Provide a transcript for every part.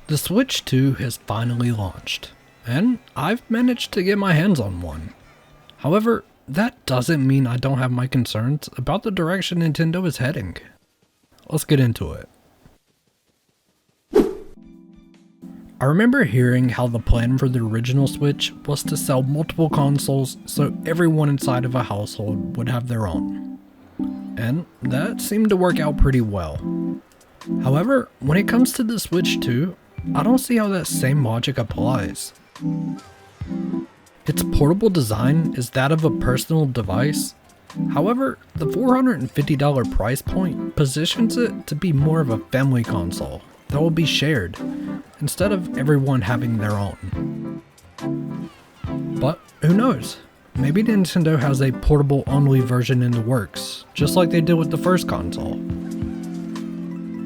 The Switch 2 has finally launched, and I've managed to get my hands on one. However, that doesn't mean I don't have my concerns about the direction Nintendo is heading. Let's get into it. I remember hearing how the plan for the original Switch was to sell multiple consoles so everyone inside of a household would have their own. And that seemed to work out pretty well. However, when it comes to the Switch 2, I don't see how that same logic applies. Its portable design is that of a personal device. However, the $450 price point positions it to be more of a family console that will be shared, instead of everyone having their own. But who knows? Maybe Nintendo has a portable-only version in the works, just like they did with the first console.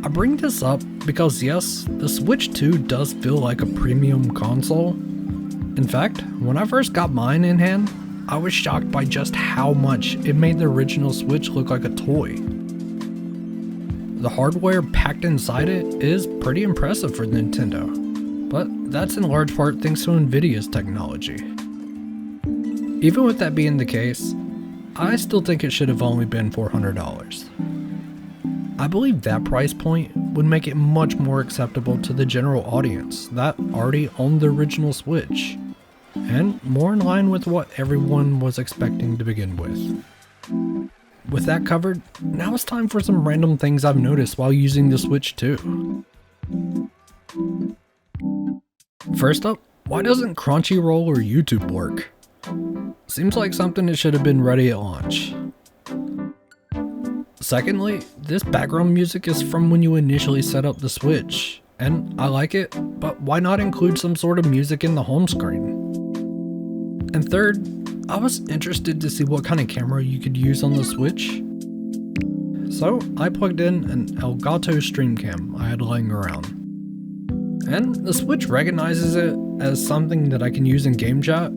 I bring this up because yes, the Switch 2 does feel like a premium console. In fact, when I first got mine in hand, I was shocked by just how much it made the original Switch look like a toy. The hardware packed inside it is pretty impressive for Nintendo, but that's in large part thanks to Nvidia's technology. Even with that being the case, I still think it should have only been $400. I believe that price point would make it much more acceptable to the general audience that already owned the original Switch, and more in line with what everyone was expecting to begin with. With that covered, now it's time for some random things I've noticed while using the Switch 2. First up, why doesn't Crunchyroll or YouTube work? Seems like something that should have been ready at launch. Secondly, this background music is from when you initially set up the Switch, and I like it, but why not include some sort of music in the home screen? And third, I was interested to see what kind of camera you could use on the Switch. So I plugged in an Elgato StreamCam I had laying around. And the Switch recognizes it as something that I can use in game chat.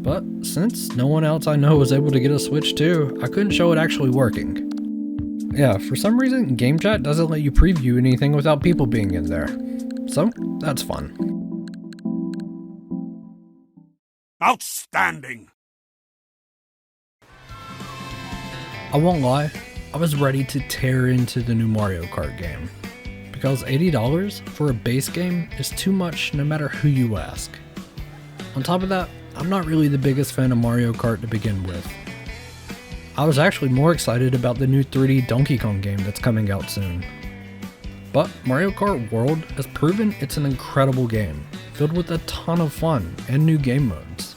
But since no one else I know was able to get a Switch 2, I couldn't show it actually working. Yeah, for some reason game chat doesn't let you preview anything without people being in there. So that's fun. Outstanding! I won't lie, I was ready to tear into the new Mario Kart game, because $80 for a base game is too much no matter who you ask. On top of that, I'm not really the biggest fan of Mario Kart to begin with. I was actually more excited about the new 3D Donkey Kong game that's coming out soon. But Mario Kart World has proven it's an incredible game, filled with a ton of fun and new game modes.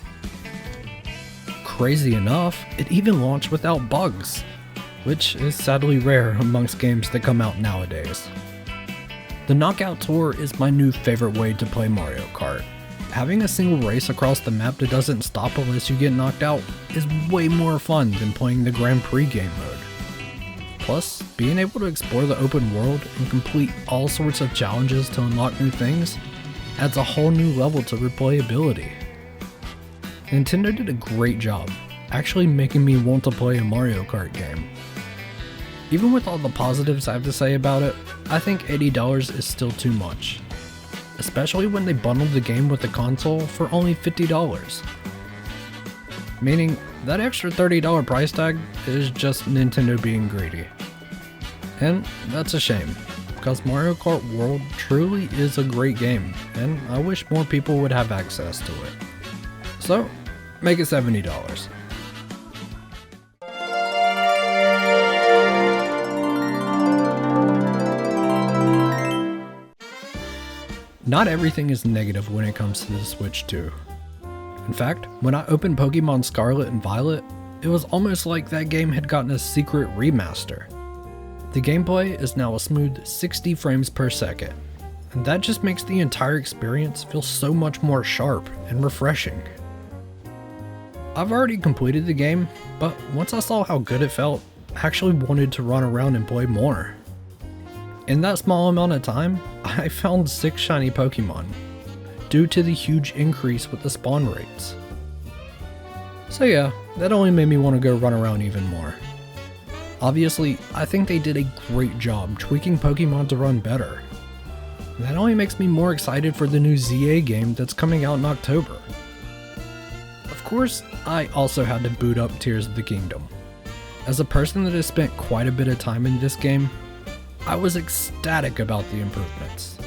Crazy enough, it even launched without bugs, which is sadly rare amongst games that come out nowadays. The Knockout Tour is my new favorite way to play Mario Kart. Having a single race across the map that doesn't stop unless you get knocked out is way more fun than playing the Grand Prix game mode. Plus, being able to explore the open world and complete all sorts of challenges to unlock new things adds a whole new level to replayability. Nintendo did a great job actually making me want to play a Mario Kart game. Even with all the positives I have to say about it, I think $80 is still too much. Especially when they bundled the game with the console for only $50. Meaning, that extra $30 price tag is just Nintendo being greedy. And that's a shame, because Mario Kart World truly is a great game, and I wish more people would have access to it. So, make it $70. Not everything is negative when it comes to the Switch 2. In fact, when I opened Pokemon Scarlet and Violet, it was almost like that game had gotten a secret remaster. The gameplay is now a smooth 60 frames per second, and that just makes the entire experience feel so much more sharp and refreshing. I've already completed the game, but once I saw how good it felt, I actually wanted to run around and play more. In that small amount of time, I found 6 shiny Pokemon, due to the huge increase with the spawn rates. So yeah, that only made me want to go run around even more. Obviously, I think they did a great job tweaking Pokemon to run better. That only makes me more excited for the new ZA game that's coming out in October. Of course, I also had to boot up Tears of the Kingdom. As a person that has spent quite a bit of time in this game, I was ecstatic about the improvements.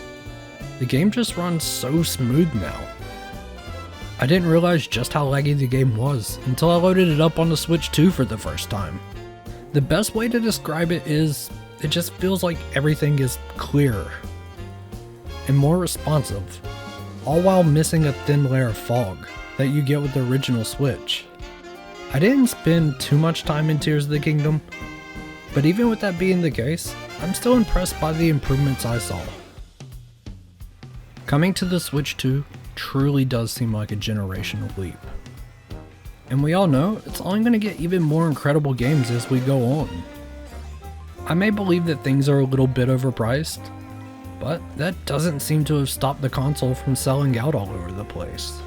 The game just runs so smooth now. I didn't realize just how laggy the game was until I loaded it up on the Switch 2 for the first time. The best way to describe it is, it just feels like everything is clearer and more responsive, all while missing a thin layer of fog that you get with the original Switch. I didn't spend too much time in Tears of the Kingdom, but even with that being the case, I'm still impressed by the improvements I saw. Coming to the Switch 2 truly does seem like a generational leap. And we all know it's only going to get even more incredible games as we go on. I may believe that things are a little bit overpriced, but that doesn't seem to have stopped the console from selling out all over the place.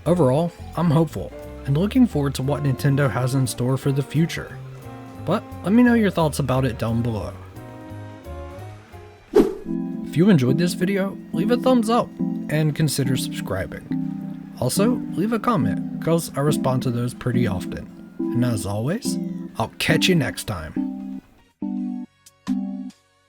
Overall, I'm hopeful and looking forward to what Nintendo has in store for the future. But let me know your thoughts about it down below. If you enjoyed this video, leave a thumbs up and consider subscribing. Also, leave a comment, because I respond to those pretty often. And as always, I'll catch you next time.